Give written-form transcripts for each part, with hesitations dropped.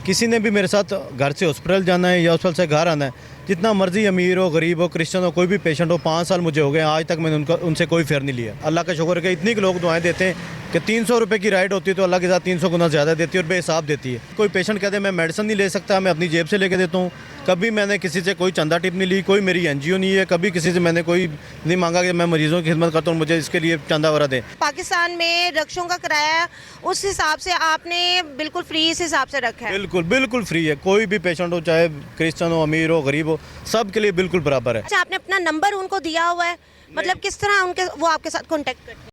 किसी ने भी मेरे साथ घर से हॉस्पिटल जाना है या हॉस्पिटल से घर आना है, जितना मर्जी अमीर हो, गरीब हो, क्रिश्चियन हो, कोई भी पेशेंट हो, 5 साल मुझे हो गए, आज तक मैंने उनसे कोई फेयर नहीं लिया। अल्लाह का शुक्र है कि इतनी लोग दुआएं देते हैं कि 300 रुपये की राइड होती है तो अल्लाह के साथ 300 गुना ज़्यादा देती है और बेहिसाब देती है। कोई पेशेंट कहते हैं मैं मेडिसिन नहीं ले सकता, मैं अपनी जेब से लेके देता हूँ। कभी मैंने किसी से कोई चंदा टिप नहीं ली, कोई मेरी एनजीओ नहीं है, कभी किसी से मैंने कोई नहीं मांगा कि मैं मरीजों की खिदमत करता हूँ, मुझे इसके लिए चंदा वगैरह दें। पाकिस्तान में रक्षों का किराया उस हिसाब से आपने बिल्कुल फ्री इस हिसाब से रखा है? बिल्कुल बिल्कुल फ्री है। कोई भी पेशेंट हो, चाहे क्रिश्चियन हो, अमीर हो, गरीब हो, सब के लिए बिल्कुल बराबर है। अच्छा, आपने अपना नंबर उनको दिया हुआ है? मतलब किस तरह उनके वो आपके साथ कांटेक्ट करते हैं?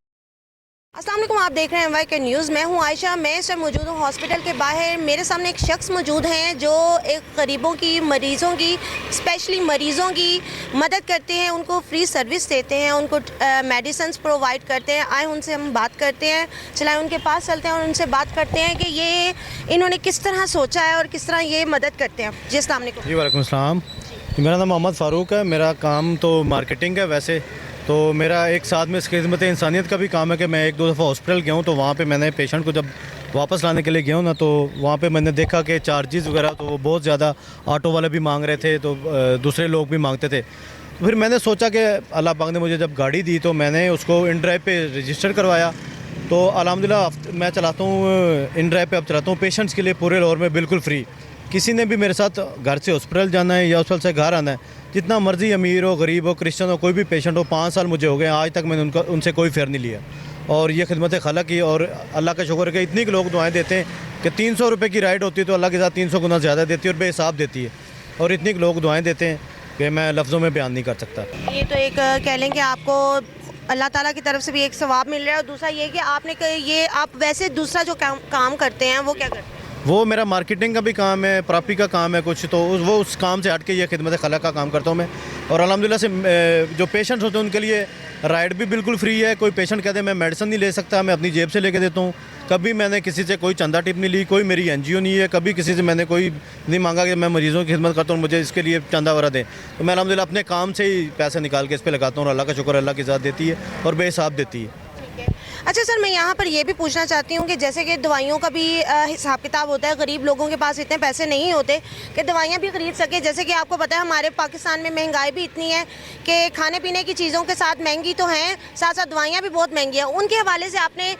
अस्सलाम वालेकुम, आप देख रहे हैं वाई के न्यूज़। मैं हूं आयशा। मैं इस टाइम मौजूद हूं हॉस्पिटल के बाहर। मेरे सामने एक शख्स मौजूद हैं जो एक गरीबों की, मरीज़ों की, स्पेशली मरीज़ों की मदद करते हैं, उनको फ्री सर्विस देते हैं, उनको मेडिसिन प्रोवाइड करते हैं। आए उनसे हम बात करते हैं, चलाएं उनके पास चलते हैं और उनसे बात करते हैं कि ये इन्होंने किस तरह सोचा है और किस तरह ये मदद करते हैं। जी अस्सलाम वालेकुम। जी वालेकुम सलाम। मेरा नाम मोहम्मद फ़ारूक है। मेरा काम तो मार्केटिंग है वैसे तो। मेरा एक साथ में खिदमत इंसानियत का भी काम है कि मैं 1-2 दफ़ा हॉस्पिटल गया हूँ तो वहाँ पे मैंने पेशेंट को जब वापस लाने के लिए गया हूँ ना, तो वहाँ पे मैंने देखा कि चार्जेस वगैरह तो बहुत ज़्यादा ऑटो वाले भी मांग रहे थे, तो दूसरे लोग भी मांगते थे। तो फिर मैंने सोचा कि अल्लाह पाक ने मुझे जब गाड़ी दी तो मैंने उसको इन ड्राइव पे रजिस्टर करवाया। तो अल्हम्दुलिल्लाह मैं चलाता हूँ, इन ड्राइव पे अब चलाता हूँ पेशेंट्स के लिए पूरे लाहौर में बिल्कुल फ्री। किसी ने भी मेरे साथ घर से हॉस्पिटल जाना है या हॉस्पिटल से घर आना है, जितना मर्जी अमीर हो, गरीब हो, क्रिश्चियन हो, कोई भी पेशेंट हो, 5 साल मुझे हो गए, आज तक मैंने उनसे कोई फेयर नहीं लिया। और ये खिदमत खला की और अल्लाह का शुक्र है कि इतनी लोग दुआएं देते हैं कि 300 रुपये की राइड होती है तो अल्लाह के साथ 300 गुना ज़्यादा देती है और बेहिसाब देती है। और इतनी लोग दुआएं देते हैं कि मैं लफ्ज़ों में बयान नहीं कर सकता। ये तो एक कह लें कि आपको अल्लाह ताला की तरफ से भी एक सवाब मिल रहा है और दूसरा ये कि आपने ये आप वैसे दूसरा जो काम करते हैं वो क्या करते हैं? वो मेरा मार्केटिंग का भी काम है, प्रॉपर्टी का काम है कुछ, तो वो उस काम से हट के ये खिदमत खला का काम करता हूँ मैं। और अल्हम्दुलिल्लाह से जो पेशेंट्स होते हैं उनके लिए राइड भी बिल्कुल फ्री है। कोई पेशेंट कहते हैं मैं मेडिसिन नहीं ले सकता, मैं अपनी जेब से लेके देता हूँ। कभी मैंने किसी से कोई चंदा टिप नहीं ली, कोई मेरी एनजीओ नहीं है, कभी किसी से मैंने कोई नहीं मांगा कि मैं मरीजों की खिदमत करता हूँ, मुझे इसके लिए चंदा वगैरह दें। तो मैं अल्हम्दुलिल्लाह अपने काम से ही पैसे निकाल के इस पर लगाता हूँ और अल्लाह का शुक्र, अल्लाह की ज़ात देती है और बेहिसाब देती है। अच्छा सर, मैं यहाँ पर ये भी पूछना चाहती हूँ कि जैसे कि दवाइयों का भी हिसाब किताब होता है। गरीब लोगों के पास इतने पैसे नहीं होते कि दवाइयाँ भी खरीद सके। जैसे कि आपको पता है हमारे पाकिस्तान में महंगाई भी इतनी है कि खाने पीने की चीज़ों के साथ महंगी तो हैं, साथ साथ दवाइयाँ भी बहुत महंगी हैं। उनके हवाले से आपने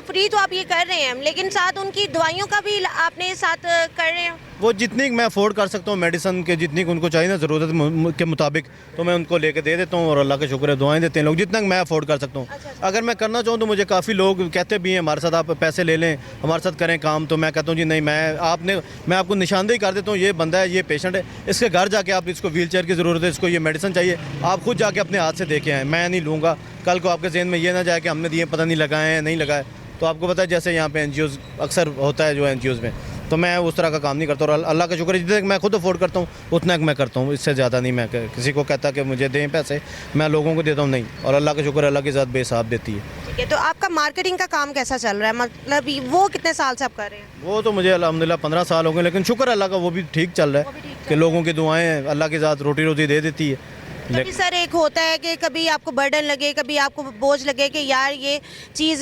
फ्री तो आप ये कर रहे हैं, लेकिन साथ उनकी दवाइयों का भी आपने साथ कर रहे हैं। वो जितनी मैं अफोर्ड कर सकता हूँ मेडिसिन के, जितनी उनको चाहिए ना ज़रूरत के मुताबिक, तो मैं उनको लेके दे देता हूँ और अल्लाह का शुक्र है दुआएं देते हैं लोग, जितना मैं अफोर्ड कर सकता हूँ। अगर मैं करना चाहूँ तो मुझे काफ़ी लोग कहते भी हैं हमारे साथ आप पैसे ले लें, हमारे साथ करें काम, तो मैं कहता हूँ जी नहीं, मैं आपको निशानदेही कर देता हूँ, ये बंदा है, ये पेशेंट है, इसके घर जाके आप इसको व्हीलचेयर की ज़रूरत है, इसको ये मेडिसिन चाहिए, आप खुद जाके अपने हाथ से देखे आएँ, मैं नहीं लूँगा। कल को आपके जहन में ये ना जाए कि हमने दिए पता नहीं लगाए हैं नहीं लगाए। तो आपको पता है जैसे यहाँ पे एनजीओज़ अक्सर होता है जो एनजीओज़ में, तो मैं उस तरह का काम नहीं करता। और अल्लाह का शुक्र है जितने मैं खुद अफोर्ड करता हूँ उतना मैं करता हूँ, इससे ज़्यादा नहीं। मैं किसी को कहता कि मुझे दें पैसे, मैं लोगों को देता हूँ नहीं। और अल्लाह का शुक्र, अल्लाह की ज़ात बेहिसाब देती है। ठीक है, तो आपका मार्केटिंग का काम कैसा चल रहा है? मतलब वो कितने साल से आप कर रहे हैं? वो तो मुझे अल्हम्दुलिल्लाह 15 साल हो गए, लेकिन शुक्र अल्लाह का वो भी ठीक चल रहा है कि लोगों की दुआएँ, अल्लाह की ज़ात रोटी रोटी दे देती है। कभी सर एक होता है कि कभी आपको बर्डन लगे, कभी आपको बोझ लगे कि यार ये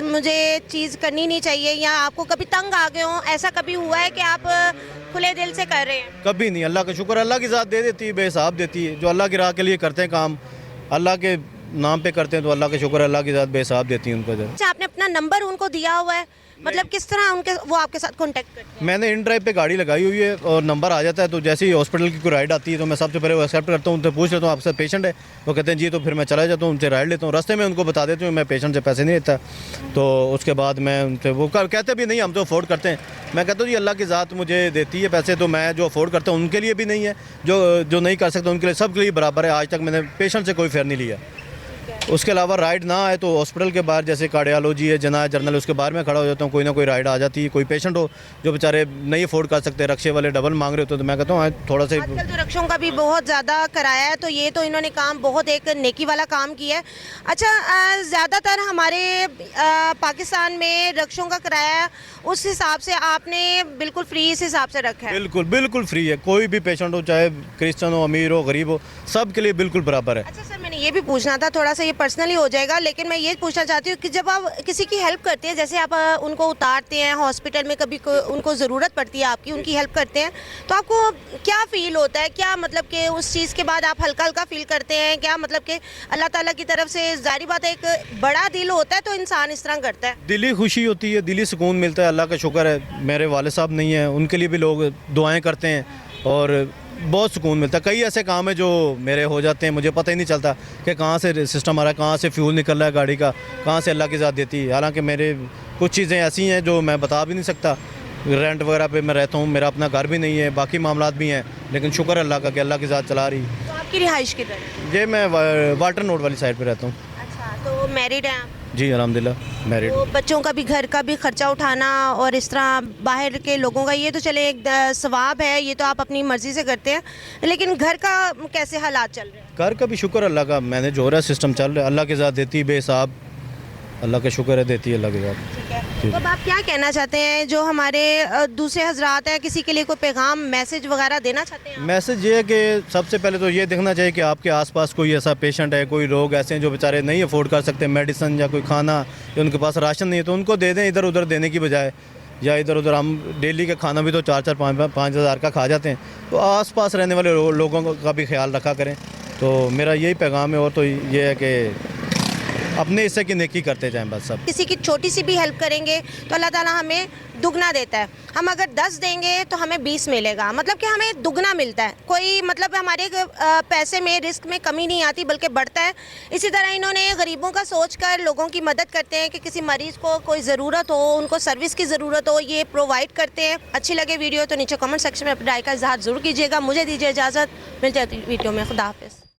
मुझे चीज़ करनी नहीं चाहिए, या आपको कभी तंग आ गए हो, ऐसा कभी हुआ है कि आप खुले दिल से कर रहे हैं? कभी नहीं। अल्लाह का शुक्र, अल्लाह की ज़ात दे देती है, बेहिसाब देती है। जो अल्लाह की राह के लिए करते हैं काम, अल्लाह के नाम पे करते हैं, तो अल्लाह का शुक्र, अल्लाह की ज़ात बेहिसाब देती है उनको। अच्छा, आपने अपना नंबर उनको दिया हुआ है? मतलब किस तरह वो आपके साथ कांटेक्ट करते हैं? मैंने इन ड्राइव पे गाड़ी लगाई हुई है और नंबर आ जाता है, तो जैसे ही हॉस्पिटल की कोई राइड आती है तो मैं सबसे पहले वो एक्सेप्ट करता हूँ, उनसे पूछ लेता हूँ आपसे पेशेंट है, वो कहते हैं जी, तो फिर मैं चला जाता हूँ, उनसे राइड लेता हूँ। रास्ते में उनको बता देता हूँ मैं पेशेंट से पैसे नहीं लेता, तो उसके बाद मैं उनसे, वो कहते भी नहीं हम तो अफोर्ड करते हैं। मैं कहता हूँ जी अल्लाह की ज़ात मुझे देती है पैसे, तो मैं जो अफोर्ड करता हूँ उनके लिए भी नहीं है, जो नहीं कर सकता उनके लिए, सब के लिए बराबर है। आज तक मैंने पेशेंट से कोई फेयर नहीं लिया। उसके अलावा राइड ना आए तो हॉस्पिटल के बाहर, जैसे कार्डियोलॉजी है, जना जर्नल, उसके बाहर में खड़ा हो जाता हूँ। कोई ना कोई राइड आ जाती है, कोई पेशेंट हो जो बेचारे नहीं अफोर्ड कर सकते, रक्शे वाले डबल मांग रहे होते हैं, तो मैं कहता हूँ थोड़ा सा। आजकल तो रक्षों का भी बहुत ज़्यादा कराया है, तो ये तो इन्होंने काम बहुत एक नेकी वाला काम किया है। अच्छा, ज़्यादातर हमारे पाकिस्तान में रक्षों का किराया उस हिसाब से आपने बिल्कुल फ्री इस हिसाब से रखा है? बिल्कुल बिल्कुल फ्री है। कोई भी पेशेंट हो, चाहे क्रिश्चियन हो, अमीर हो, गरीब हो, सब के लिए बिल्कुल बराबर है। अच्छा सर, मैंने ये भी पूछना था, थोड़ा सा ये पर्सनली हो जाएगा, लेकिन मैं ये पूछना चाहती हूँ कि जब आप किसी की हेल्प करते हैं, जैसे आप उनको उतारते हैं हॉस्पिटल में, कभी उनको ज़रूरत पड़ती है आपकी, उनकी हेल्प करते हैं, तो आपको क्या फ़ील होता है? क्या मतलब कि उस चीज़ के बाद आप हल्का हल्का फील करते हैं क्या? मतलब कि अल्लाह ताला की तरफ से ज़ाहिर बात है, एक बड़ा दिल होता है तो इंसान इस तरह करता है। दिली खुशी होती है, दिली सुकून मिलता है। अल्लाह का शुक्र है मेरे वाले साहब नहीं हैं, उनके लिए भी लोग दुआएं करते हैं और बहुत सुकून मिलता है। कई ऐसे काम है जो मेरे हो जाते हैं, मुझे पता ही नहीं चलता कि कहाँ से सिस्टम आ रहा है, कहाँ से फ्यूल निकल रहा है गाड़ी का, कहाँ से अल्लाह की ज़ात देती है। हालांकि मेरे कुछ चीज़ें ऐसी हैं जो मैं बता भी नहीं सकता। रेंट वगैरह पे मैं रहता हूँ, मेरा अपना घर भी नहीं है, बाकी मामलात भी हैं, लेकिन शुक्र है अल्लाह का कि अल्लाह की ज़ात चला रही। तो आपकी रिहाइश किधर है? ये मैं वाटर नोड वाली साइड पे रहता हूँ। अच्छा, तो मैरिड हैं आप? जी अल्हम्दुलिल्लाह मैरिड। तो बच्चों का भी, घर का भी खर्चा उठाना और इस तरह बाहर के लोगों का, ये तो चले एक सवाब है, ये तो आप अपनी मर्ज़ी से करते हैं, लेकिन घर का कैसे हालात चल रहे हैं? घर का भी शुक्र अल्लाह का मैनेज हो रहा है, सिस्टम चल रहा है। अल्लाह की ज़ात देती है बेहिसाब, अल्लाह का शुक्र है, देती है अल्लाह की ज़ात। ठीक है, तो अब आप क्या कहना चाहते हैं जो हमारे दूसरे हजरात हैं, किसी के लिए कोई पैगाम, मैसेज वगैरह देना चाहते हैं आप? मैसेज ये है कि सबसे पहले तो ये देखना चाहिए कि आपके आसपास कोई ऐसा पेशेंट है, कोई लोग ऐसे हैं जो बेचारे नहीं अफोर्ड कर सकते मेडिसिन या कोई खाना, या उनके पास राशन नहीं है, तो उनको दे दें इधर उधर देने की बजाय। या इधर उधर हम डेली का खाना भी तो 4-5 हज़ार का खा जाते हैं, तो आसपास रहने वाले लोगों का भी ख्याल रखा करें। तो मेरा यही पैगाम है, और तो ये है कि अपने हिस्से की नेकी करते जाएं बस सब। किसी की छोटी सी भी हेल्प करेंगे तो अल्लाह ताला हमें दुगना देता है। हम अगर 10 देंगे तो हमें 20 मिलेगा, मतलब कि हमें दुगना मिलता है। कोई मतलब हमारे पैसे में, रिस्क में कमी नहीं आती बल्कि बढ़ता है। इसी तरह इन्होंने गरीबों का सोचकर लोगों की मदद करते हैं कि किसी मरीज़ को कोई ज़रूरत हो, उनको सर्विस की ज़रूरत हो, ये प्रोवाइड करते हैं। अच्छी लगे वीडियो तो नीचे कमेंट सेक्शन में अपनी राय का इजहार ज़रूर कीजिएगा। मुझे दीजिए इजाज़त, मिलते हैं वीडियो में। खुदा हाफिज़।